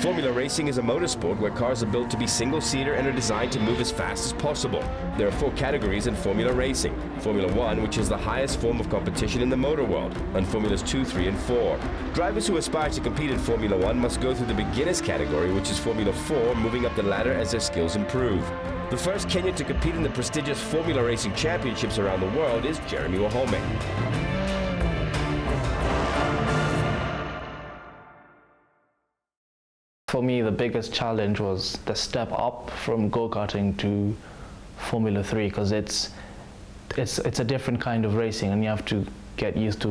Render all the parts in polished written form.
Formula racing is a motorsport where cars are built to be single-seater and are designed to move as fast as possible. There are 4 categories in Formula racing. Formula 1, which is the highest form of competition in the motor world, and Formulas 2, 3, and 4. Drivers who aspire to compete in Formula 1 must go through the beginners category, which is Formula 4, moving up the ladder as their skills improve. The first Kenyan to compete in the prestigious Formula Racing Championships around the world is Jeremy Wahome. For me, the biggest challenge was the step up from go-karting to Formula 3, because it's a different kind of racing, and you have to get used to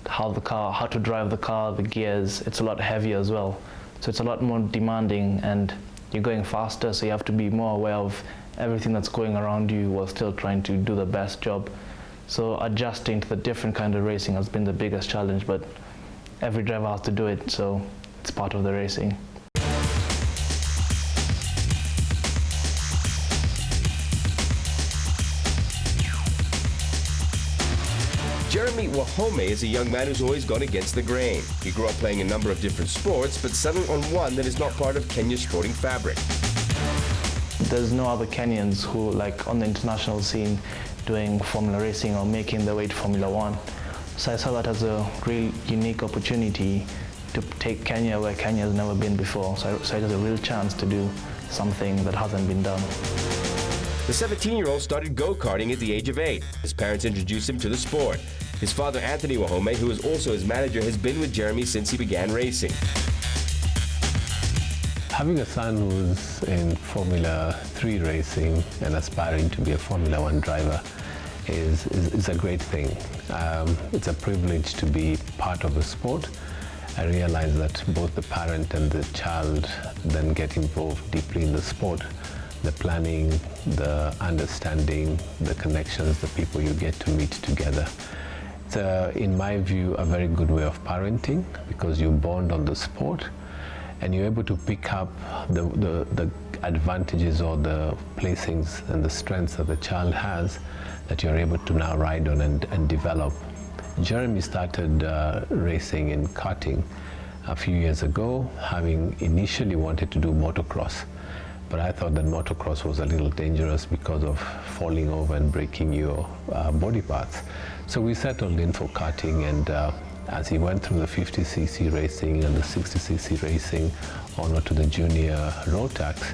how to drive the car, the gears. It's a lot heavier as well, so it's a lot more demanding, and you're going faster, so you have to be more aware of everything that's going around you while still trying to do the best job. So adjusting to the different kind of racing has been the biggest challenge, but every driver has to do it, so it's part of the racing. Jeremy Wahome is a young man who's always gone against the grain. He grew up playing a number of different sports, but settled on one that is not part of Kenya's sporting fabric. There's no other Kenyans who, like, on the international scene doing Formula racing or making their way to Formula 1. So I saw that as a real unique opportunity to take Kenya where Kenya has never been before. So it was a real chance to do something that hasn't been done. The 17-year-old started go-karting at the age of 8. His parents introduced him to the sport. His father, Anthony Wahome, who is also his manager, has been with Jeremy since he began racing. Having a son who's in Formula 3 racing and aspiring to be a Formula 1 driver is a great thing. It's a privilege to be part of the sport. I realize that both the parent and the child then get involved deeply in the sport. The planning, the understanding, the connections, the people you get to meet together. It's, in my view, a very good way of parenting, because you bond on the sport and you're able to pick up the advantages or the placings and the strengths that the child has that you're able to now ride on and develop. Jeremy started racing in karting a few years ago, having initially wanted to do motocross. But I thought that motocross was a little dangerous because of falling over and breaking your body parts. So we settled in for karting, and as he went through the 50cc racing and the 60cc racing on to the junior road tax,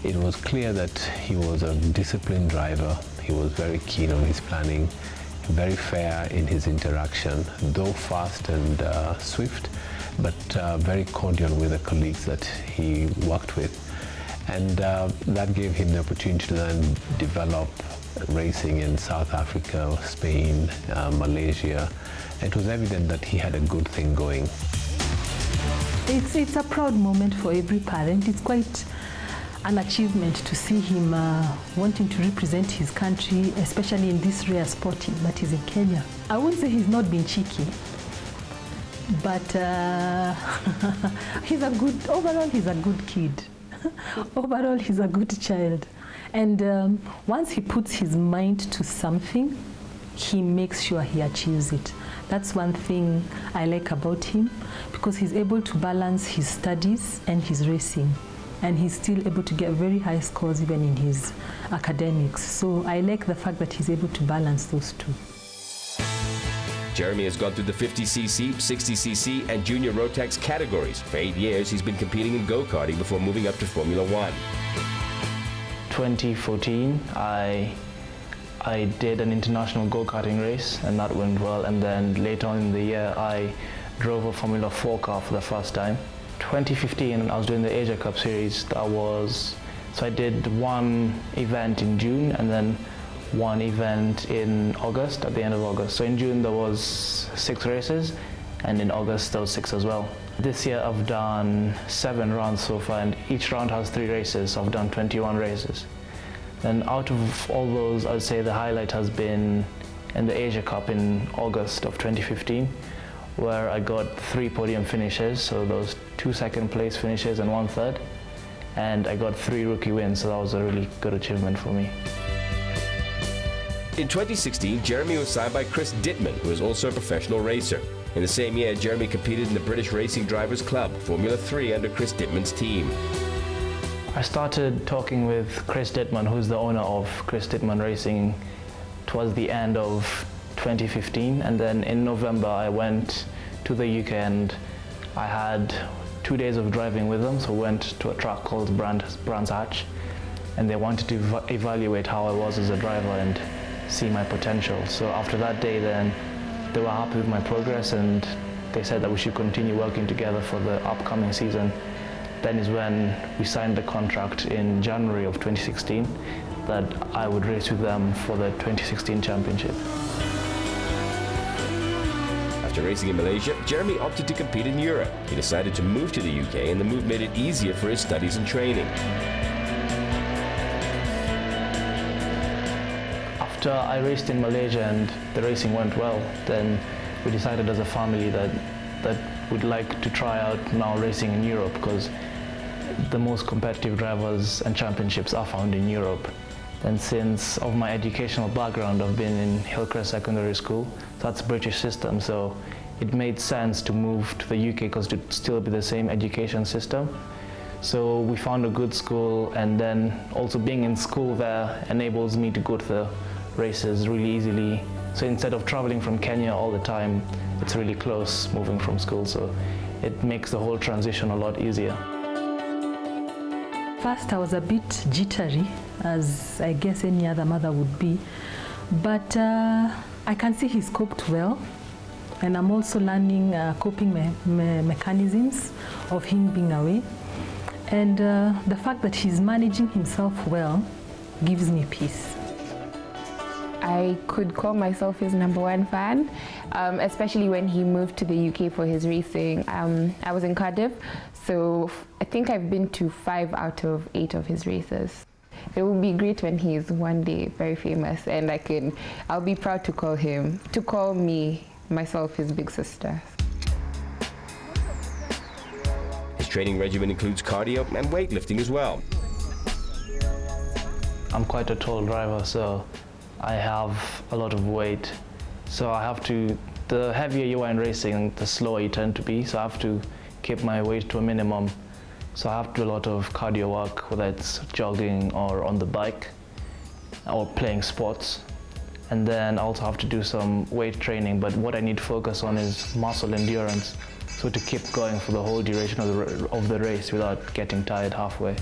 it was clear that he was a disciplined driver. He was very keen on his planning, very fair in his interaction, though fast and swift, but very cordial with the colleagues that he worked with. And that gave him the opportunity to then develop racing in South Africa, Spain, Malaysia. It was evident that he had a good thing going. It's a proud moment for every parent. It's quite an achievement to see him wanting to represent his country, especially in this rare sport that is in Kenya. I won't say he's not been cheeky, but overall he's a good kid. Overall, he's a good child. And once he puts his mind to something, he makes sure he achieves it. That's one thing I like about him, because he's able to balance his studies and his racing. And he's still able to get very high scores even in his academics. So I like the fact that he's able to balance those two. Jeremy has gone through the 50cc, 60cc, and junior road tax categories. For 8 years, he's been competing in go-karting before moving up to Formula 1. 2014, I did an international go-karting race, and that went well. And then later on in the year, I drove a Formula 4 car for the first time. 2015, I was doing the Asia Cup series. So I did one event in June, and then one event in August, at the end of August. So in June there was 6 races, and in August there was 6 as well. This year I've done 7 rounds so far, and each round has 3 races, so I've done 21 races. And out of all those, I'd say the highlight has been in the Asia Cup in August of 2015, where I got 3 podium finishes, so those 2 second place finishes and 1 third, and I got 3 rookie wins, so that was a really good achievement for me. In 2016, Jeremy was signed by Chris Dittman, who is also a professional racer. In the same year, Jeremy competed in the British Racing Drivers Club, Formula 3, under Chris Dittman's team. I started talking with Chris Dittman, who's the owner of Chris Dittman Racing, towards the end of 2015, and then in November I went to the UK and I had 2 days of driving with them. So we went to a track called Brands Hatch, and they wanted to evaluate how I was as a driver and see my potential. So after that day, then they were happy with my progress and they said that we should continue working together for the upcoming season. Then is when we signed the contract in January of 2016 that I would race with them for the 2016 championship. After racing in Malaysia, Jeremy opted to compete in Europe. He decided to move to the UK, and the move made it easier for his studies and training. After I raced in Malaysia and the racing went well, then we decided as a family that we'd like to try out now racing in Europe, because the most competitive drivers and championships are found in Europe. And since of my educational background, I've been in Hillcrest Secondary School, that's British system, so it made sense to move to the UK because it would still be the same education system. So we found a good school, and then also being in school there enables me to go to the races really easily. So instead of traveling from Kenya all the time, it's really close moving from school, so it makes the whole transition a lot easier. First, I was a bit jittery, as I guess any other mother would be, but I can see he's coped well, and I'm also learning coping mechanisms of him being away, and the fact that he's managing himself well gives me peace. I could call myself his #1 fan, especially when he moved to the UK for his racing. I was in Cardiff, so I think I've been to 5 out of 8 of his races. It would be great when he is one day very famous, and I'll be proud to call myself his big sister. His training regimen includes cardio and weightlifting as well. I'm quite a tall driver, so I have a lot of weight. So the heavier you are in racing, the slower you tend to be, so I have to keep my weight to a minimum. So I have to do a lot of cardio work, whether it's jogging or on the bike or playing sports. And then I also have to do some weight training, but what I need to focus on is muscle endurance, so to keep going for the whole duration of the race without getting tired halfway.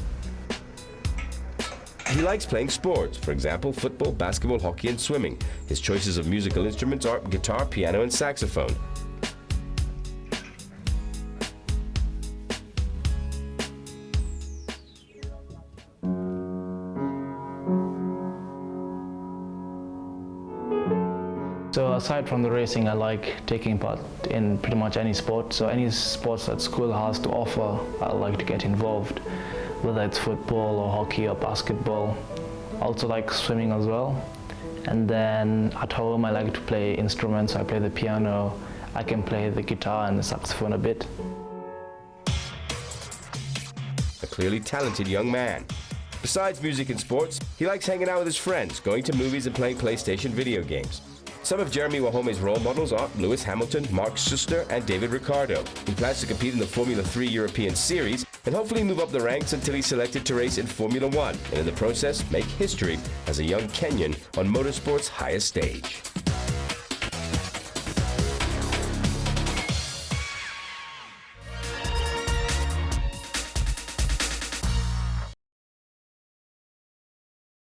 He likes playing sports, for example, football, basketball, hockey, and swimming. His choices of musical instruments are guitar, piano, and saxophone. So aside from the racing, I like taking part in pretty much any sport. So any sports that school has to offer, I like to get involved, whether it's football or hockey or basketball. I also like swimming as well. And then at home, I like to play instruments. I play the piano, I can play the guitar and the saxophone a bit. A clearly talented young man. Besides music and sports, he likes hanging out with his friends, going to movies and playing PlayStation video games. Some of Jeremy Wahome's role models are Lewis Hamilton, Mark Suster, and David Ricciardo. He plans to compete in the Formula 3 European Series and hopefully move up the ranks until he's selected to race in Formula 1 and in the process make history as a young Kenyan on motorsport's highest stage.